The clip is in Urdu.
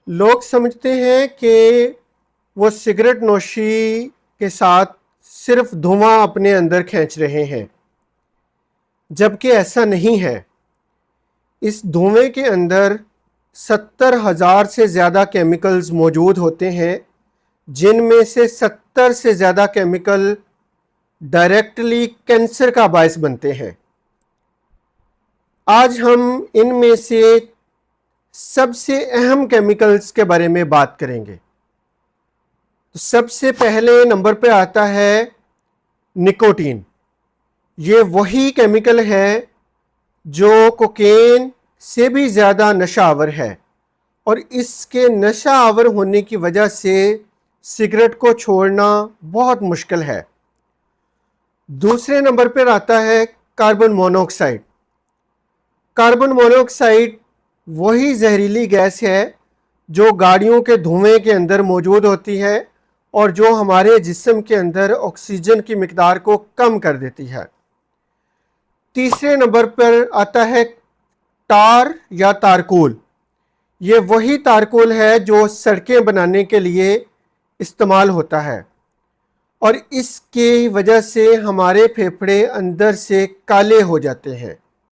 لوگ سمجھتے ہیں کہ وہ سگریٹ نوشی کے ساتھ صرف دھواں اپنے اندر کھینچ رہے ہیں، جبکہ ایسا نہیں ہے۔ اس دھوئیں کے اندر 70,000 سے زیادہ کیمیکلز موجود ہوتے ہیں، جن میں سے 70 سے زیادہ کیمیکل ڈائریکٹلی کینسر کا باعث بنتے ہیں۔ آج ہم ان میں سے سب سے اہم کیمیکلز کے بارے میں بات کریں گے۔ تو سب سے پہلے نمبر پہ آتا ہے نکوٹین۔ یہ وہی کیمیکل ہے جو کوکین سے بھی زیادہ نشہ آور ہے، اور اس کے نشہ آور ہونے کی وجہ سے سگریٹ کو چھوڑنا بہت مشکل ہے۔ دوسرے نمبر پر آتا ہے کاربن مونوآکسائڈ۔ کاربن مونوآکسائڈ وہی زہریلی گیس ہے جو گاڑیوں کے دھوئیں کے اندر موجود ہوتی ہے اور جو ہمارے جسم کے اندر آکسیجن کی مقدار کو کم کر دیتی ہے۔ تیسرے نمبر پر آتا ہے ٹار یا تارکول۔ یہ وہی تارکول ہے جو سڑکیں بنانے کے لیے استعمال ہوتا ہے، اور اس کی وجہ سے ہمارے پھیپھڑے اندر سے کالے ہو جاتے ہیں۔